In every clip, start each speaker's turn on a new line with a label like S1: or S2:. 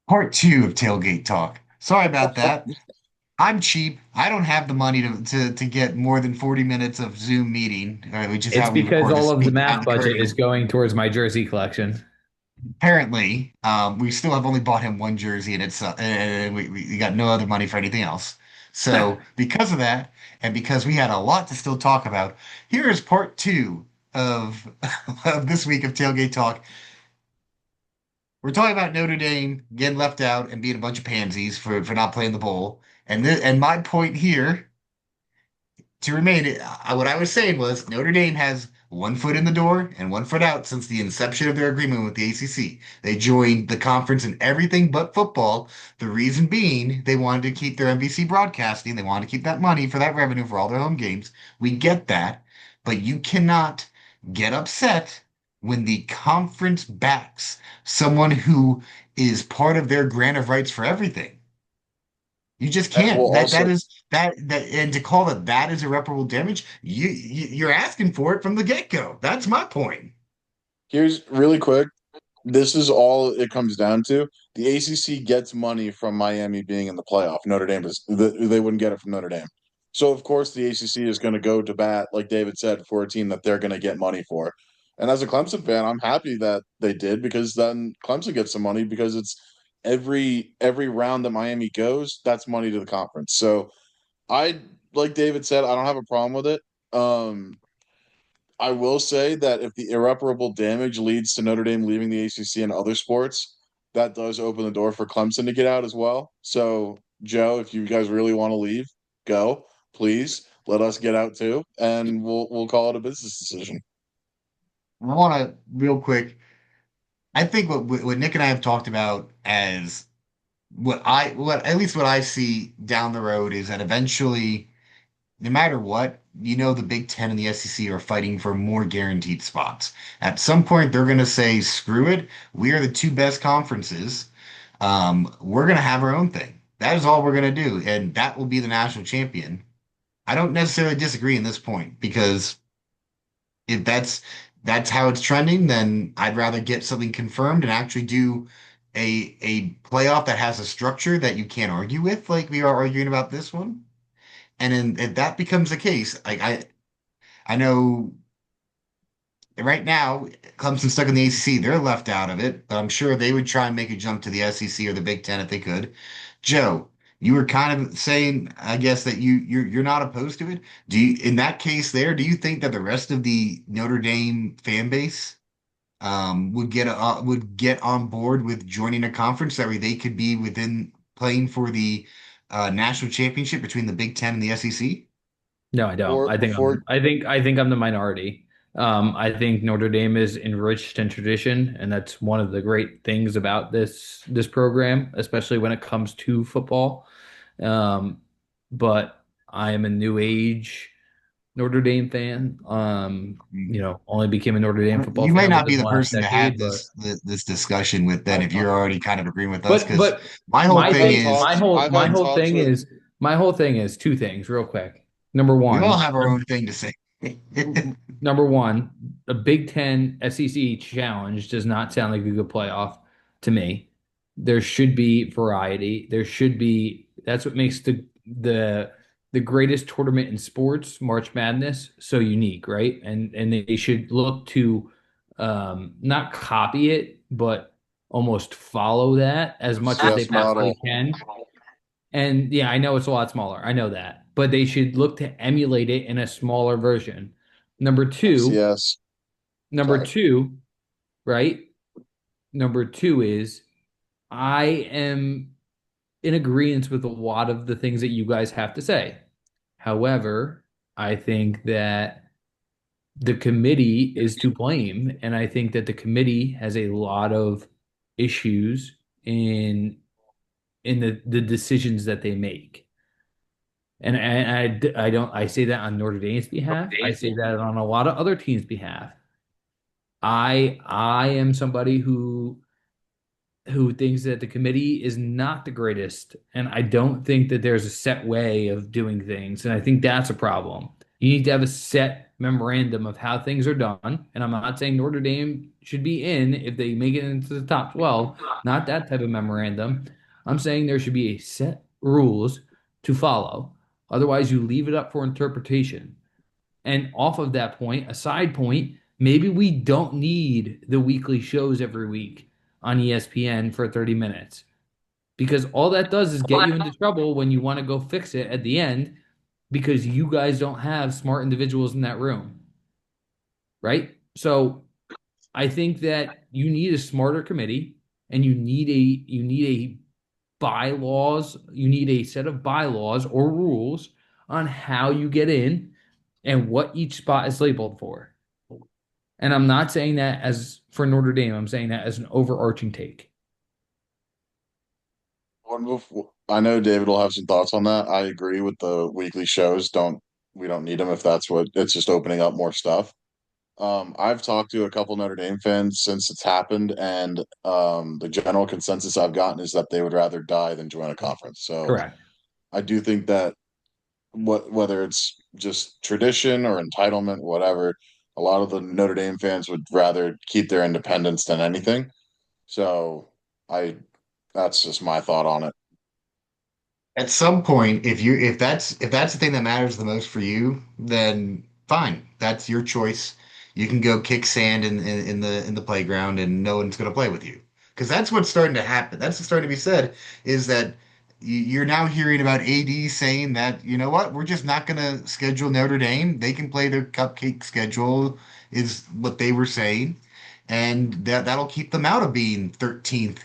S1: Part two of Tailgate Talk. Sorry about that. I'm cheap. I don't have the money to get more than 40 minutes of Zoom meeting, which is
S2: It's
S1: how we
S2: because
S1: record
S2: all
S1: this
S2: of the
S1: behind
S2: math
S1: the
S2: budget is
S1: curtain.
S2: going towards my jersey collection.
S1: Apparently, we still have only bought him one jersey, and we got no other money for anything else. So, because of that, and because we had a lot to still talk about, here is part two of of this week of Tailgate Talk. We're talking about Notre Dame getting left out and being a bunch of pansies for not playing the bowl. And my point here to remain, what I was saying was Notre Dame has one foot in the door and one foot out since the inception of their agreement with the ACC. They joined the conference in everything but football. The reason being they wanted to keep their NBC broadcasting. They wanted to keep that money for that revenue for all their home games. We get that, but you cannot get upset when the conference backs someone who is part of their grant of rights for everything. You just
S3: And
S1: can't.
S3: we'll
S1: That
S3: also
S1: is and to call that is irreparable damage, you're asking for it from the get-go. That's my point.
S3: here's really quick. This is all it comes down to. The ACC gets money from Miami being in the playoff. Notre Dame they wouldn't get it from Notre Dame. So of course the ACC is going to go to bat, like David said, for a team that they're going to get money for. And as a Clemson fan, I'm happy that they did because then Clemson gets some money because it's every round that Miami goes, that's money to the conference. So I like David said, I don't have a problem with it. Um, I will say that if the irreparable damage leads to Notre Dame leaving the ACC and other sports, that does open the door for Clemson to get out as well. So, Joe, if you guys really want to leave, go. Please let us get out too, and we'll call it a business decision.
S1: I want to real quick. I think what Nick and I have talked about as what at least what I see down the road is that eventually, no matter what, the Big Ten and the SEC are fighting for more guaranteed spots. At some point, they're going to say, "Screw it, we are the two best conferences. We're going to have our own thing. That is all we're going to do, and that will be the national champion." I don't necessarily disagree in this point because if that's how it's trending, then I'd rather get something confirmed and actually do a playoff that has a structure that you can't argue with, like we are arguing about this one. And then if that becomes the case, I know right now Clemson's stuck in the ACC, they're left out of it, but I'm sure they would try and make a jump to the SEC or the Big Ten if they could. Joe, you were kind of saying, I guess, that you're not opposed to it. Do you, in that case there, do you think that the rest of the Notre Dame fan base would get on board with joining a conference that way they could be within playing for the national championship between the Big Ten and the SEC?
S2: No, I don't.
S3: Before before
S2: I think I'm the minority. I think Notre Dame is enriched in tradition, and that's one of the great things about this program, especially when it comes to football. Um, but I am a new age Notre Dame fan. Only became a Notre Dame football
S1: You may
S2: fan
S1: not be
S2: within the
S1: the
S2: last
S1: person to have
S2: decade, but
S1: this discussion with then if you're already kind of agreeing with us,
S2: but
S1: because
S2: but
S1: my whole
S2: my
S3: I've
S1: thing
S3: had
S2: thing,
S1: is
S3: talks I've
S2: my
S3: had
S2: whole
S3: talks
S2: thing
S3: with
S2: is two things, real quick. Number
S1: we all
S2: one,
S1: have our own thing to say.
S2: number one, a Big Ten SEC challenge does not sound like a good playoff to me. There should be variety. There should be that's what makes the greatest tournament in sports, March Madness, so unique, right? And they should look to not copy it, but almost follow that as much as they
S3: FCS
S2: possibly
S3: model.
S2: can. And yeah, I know it's a lot smaller. I know that. But they should look to emulate it in a smaller version. Number two,
S3: FCS.
S2: number
S3: Sorry.
S2: two, right? Number two is I am in agreement with a lot of the things that you guys have to say. However, I think that the committee is to blame, and I think that the committee has a lot of issues in the decisions that they make. And I don't I say that on Notre Dame's behalf. I say that on a lot of other teams' behalf. I am somebody who thinks that the committee is not the greatest, and I don't think that there's a set way of doing things, and I think that's a problem. You need to have a set memorandum of how things are done. And I'm not saying Notre Dame should be in if they make it into the top 12, not that type of memorandum. I'm saying there should be a set rules to follow. Otherwise, you leave it up for interpretation. And off of that point, a side point, maybe we don't need the weekly shows every week on ESPN for 30 minutes because all that does is get you into trouble when you want to go fix it at the end because you guys don't have smart individuals in that room, right? So I think that you need a smarter committee and you need a bylaws, you need a set of bylaws or rules on how you get in and what each spot is labeled for. And I'm not saying that as for Notre Dame, I'm saying that as an overarching take.
S3: I know David will have some thoughts on that. I agree with the weekly shows. We don't need them if that's what it's just opening up more stuff. I've talked to a couple Notre Dame fans since it's happened, and the general consensus I've gotten is that they would rather die than join a conference. So
S2: Correct.
S3: I do think that whether it's just tradition or entitlement, whatever, a lot of the Notre Dame fans would rather keep their independence than anything. So I that's just my thought on it.
S1: At some point, if that's the thing that matters the most for you, then fine. That's your choice. You can go kick sand in the playground and no one's gonna play with you. Because that's what's starting to happen. That's what's starting to be said is that you're now hearing about AD saying that, you know what, we're just not gonna schedule Notre Dame. They can play their cupcake schedule, is what they were saying. And that'll keep them out of being 13th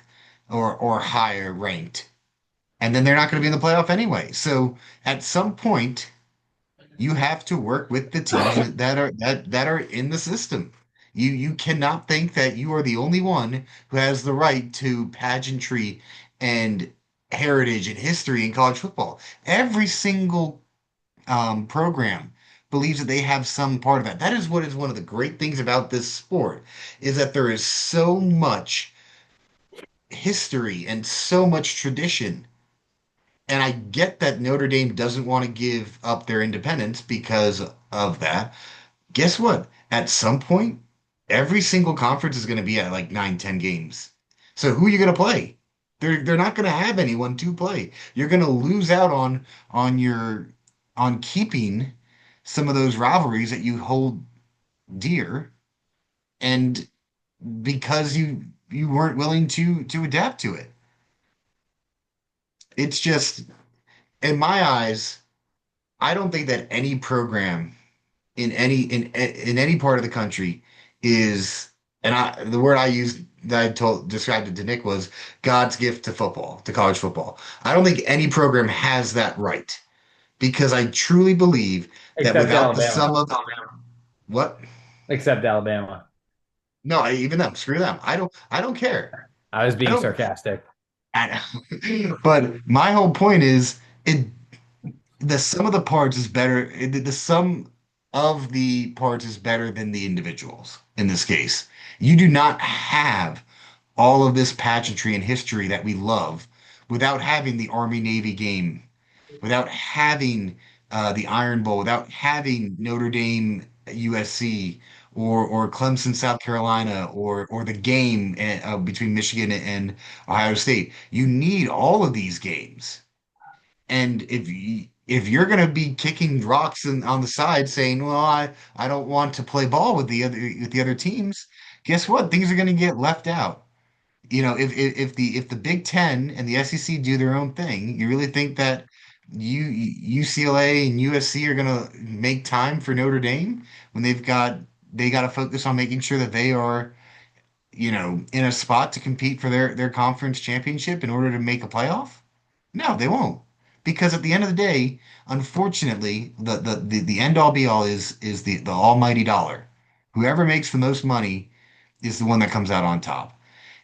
S1: or higher ranked, and then they're not going to be in the playoff anyway. So at some point, you have to work with the teams that are in the system. You cannot think that you are the only one who has the right to pageantry and heritage and history in college football. Every single program believes that they have some part of that. That is what is one of the great things about this sport is that there is so much history and so much tradition. And I get that Notre Dame doesn't want to give up their independence because of that. Guess what? At some point, every single conference is going to be at like 9, 10 games. So who are you going to play? They're not going to have anyone to play. You're going to lose out on your on keeping some of those rivalries that you hold dear, and because you weren't willing to adapt to it. It's just in my eyes, I don't think that any program in any part of the country is, and the word I used that I told described it to Nick was God's gift to football, to college football. I don't think any program has that right because I truly believe that
S2: Except
S1: without the
S2: Alabama.
S1: sum of what?
S2: Except Alabama.
S1: No, even them, screw them. I don't care.
S2: I was
S1: I
S2: being
S1: don't.
S2: sarcastic.
S1: But my whole point is it the sum of the parts is better. The sum of the parts is better than the individuals in this case. You do not have all of this pageantry and history that we love without having the Army Navy game, without having the Iron Bowl, without having Notre Dame USC or Clemson South Carolina or the game between Michigan and Ohio State. You need all of these games. And if you're going to be kicking rocks on the side saying, "Well, I don't want to play ball with the other teams," guess what? Things are going to get left out. If the Big Ten and the SEC do their own thing, you really think that UCLA and USC are going to make time for Notre Dame when they got to focus on making sure that they are, in a spot to compete for their conference championship in order to make a playoff? No, they won't. Because at the end of the day, unfortunately, the end all be all is the almighty dollar. Whoever makes the most money is the one that comes out on top.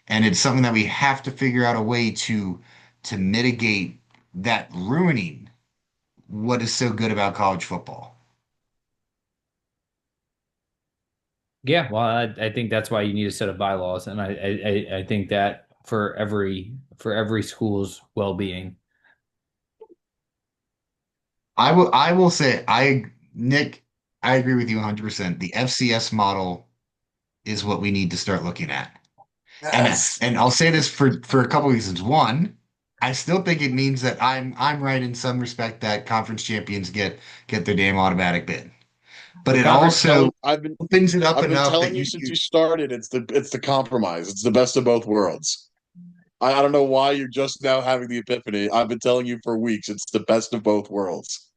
S1: And it's something that we have to figure out a way to mitigate that ruining what is so good about college football.
S2: Yeah, well, I think that's why you need a set of bylaws, and I think that for every school's well-being.
S1: I will say, Nick, I agree with you 100%. The FCS model is what we need to start looking at.
S3: Yes.
S1: And I'll say this for a couple reasons. One, I still think it means that I'm right in some respect that conference champions get their damn automatic bid. But
S2: The
S1: it
S3: I've been
S2: conference,
S1: also
S3: telling I've been
S1: opens it up
S3: I've been
S1: enough that
S3: telling you since you started, it's the compromise. It's the best of both worlds. I don't know why you're just now having the epiphany. I've been telling you for weeks. It's the best of both worlds.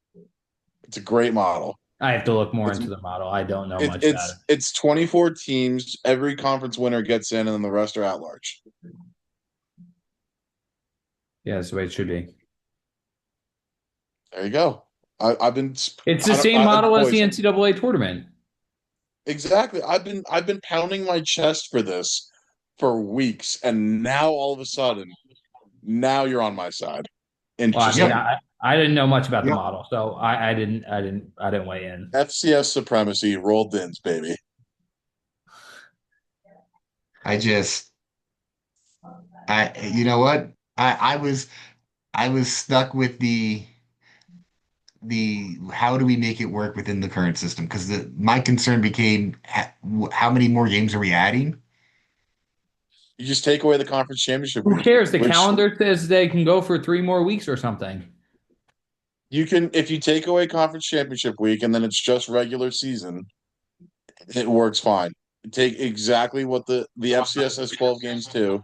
S3: It's a great model.
S2: I have to look more
S3: It's
S2: into the model. I don't know
S3: it,
S2: much about it.
S3: it's it's 24 teams. Every conference winner gets in, and then the rest are at large.
S2: Yeah, that's the way it should be.
S3: There you go. I've been
S2: It's the
S3: I don't
S2: same model as the
S3: boys
S2: NCAA tournament.
S3: exactly. I've been pounding my chest for this for weeks, and now all of a sudden, now you're on my side.
S2: Well, I mean,
S1: yep,
S3: Interesting.
S2: I didn't know much about the
S1: yep.
S2: model, so I didn't weigh in.
S3: FCS supremacy rolled ins, baby.
S1: I just you know what? I was stuck with the how do we make it work within the current system? Because my concern became how many more games are we adding?
S3: You just take away the conference championship
S2: Who
S3: week,
S2: cares? The
S3: which
S2: calendar says they can go for 3 more weeks or something.
S3: you can if you take away conference championship week and then it's just regular season, it works fine. Take exactly what the FCS has 12 games too.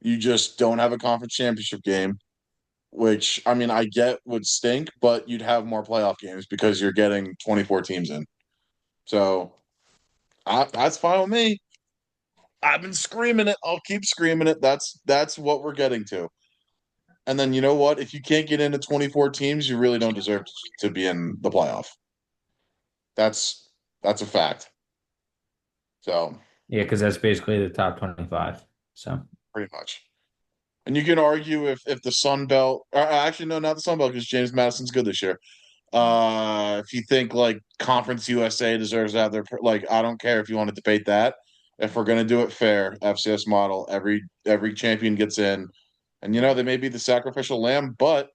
S3: You just don't have a conference championship game, which I mean I get would stink, but you'd have more playoff games because you're getting 24 teams in. So that's fine with me. I've been screaming it. I'll keep screaming it. That's what we're getting to. And then you know what? If you can't get into 24 teams, you really don't deserve to be in the playoff. That's that's a fact. So
S2: Yeah, because that's basically the top 25. So
S3: pretty much. And you can argue if the Sun Belt, or actually no, not the Sun Belt, because James Madison's good this year. If you think like Conference USA deserves to have their like, I don't care if you want to debate that. If we're gonna do it fair, FCS model, every champion gets in, and they may be the sacrificial lamb, but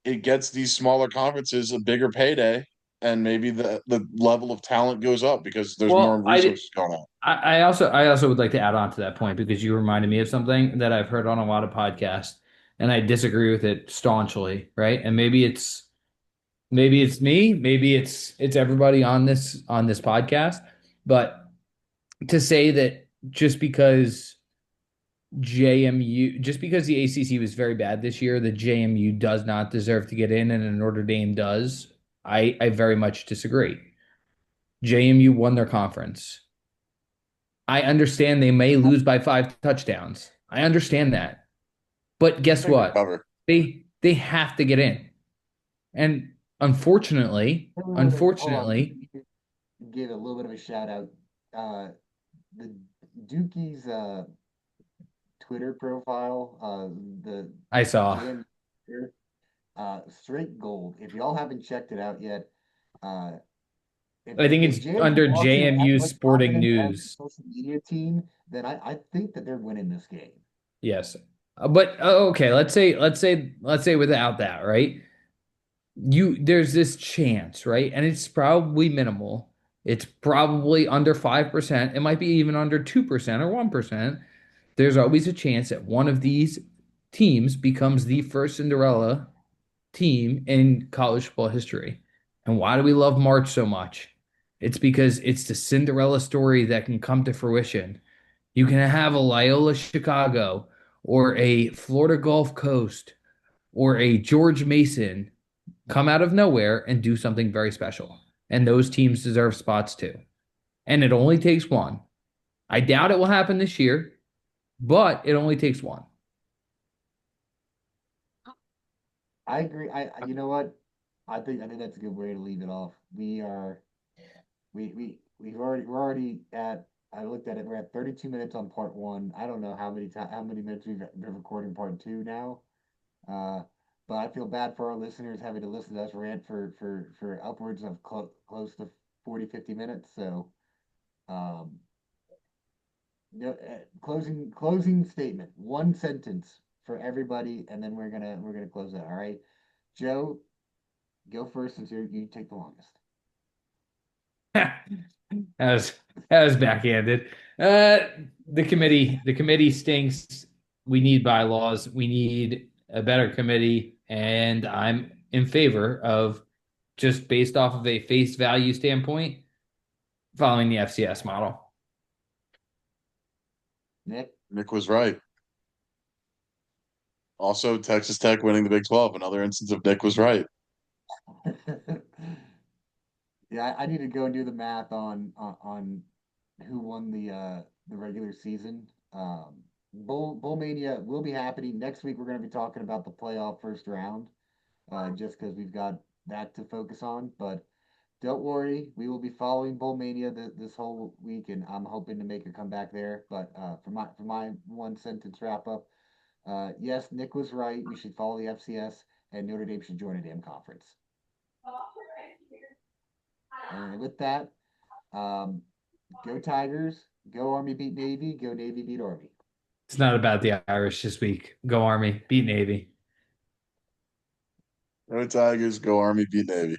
S3: it gets these smaller conferences a bigger payday, and maybe the level of talent goes up because there's more
S2: well,
S3: resources going on.
S2: I also would like to add on to that point because you reminded me of something that I've heard on a lot of podcasts, and I disagree with it staunchly, right? And maybe it's me, maybe it's everybody on this podcast, but to say that just because the ACC was very bad this year, the JMU does not deserve to get in and a Notre Dame does, I very much disagree. JMU won their conference. I understand they may lose by 5 touchdowns. I understand that. But guess
S3: They can
S2: what?
S3: cover.
S2: They have to get in. And
S1: Hold on.
S2: unfortunately,
S1: Give a little bit of a shout out. The Dookie's Twitter profile, the
S2: I saw.
S1: JM, straight gold. If y'all haven't checked it out yet, uh,
S2: I think
S1: if
S2: it's
S1: JMU
S2: under
S1: walks in with that
S2: JMU
S1: much
S2: Sporting
S1: confidence as
S2: News.
S1: a social media team, then I think that they're winning this game.
S2: Yes. But okay, let's say without that, right? There's this chance, right? And it's probably minimal. It's probably under 5%. It might be even under 2% or 1%. There's always a chance that one of these teams becomes the first Cinderella team in college football history. And why do we love March so much? It's because it's the Cinderella story that can come to fruition. You can have a Loyola Chicago or a Florida Gulf Coast or a George Mason come out of nowhere and do something very special. And those teams deserve spots too. And it only takes one. I doubt it will happen this year, but it only takes one.
S1: I agree. You know what? I think that's a good way to leave it off. We're already at. I looked at it. We're at 32 minutes on part one. I don't know how many minutes we've been recording part two now. Uh, but I feel bad for our listeners having to listen to us rant for upwards of close to 40, 50 minutes. So, um, closing statement, one sentence for everybody, and then we're gonna close that. All right, Joe, go first since you take the longest.
S2: That was that was backhanded. Uh, the committee stinks. We need bylaws. We need a better committee, and I'm in favor of just based off of a face value standpoint, following the FCS model.
S1: Nick?
S3: Nick was right. Also, Texas Tech winning the Big 12, another instance of Nick was right.
S1: Yeah, I need to go and do the math on who won the regular season. Bowl Mania will be happening next week. We're going to be talking about the playoff first round, just because we've got that to focus on. But don't worry, we will be following Bowl Mania this whole week, and I'm hoping to make a comeback there. But for my one sentence wrap up, yes, Nick was right. We should follow the FCS, and Notre Dame should join a damn conference. And with that, um, go Tigers, go Army beat Navy, go Navy beat Army.
S2: It's not about the Irish this week. Go Army, beat Navy.
S3: Go Tigers, go Army, beat Navy.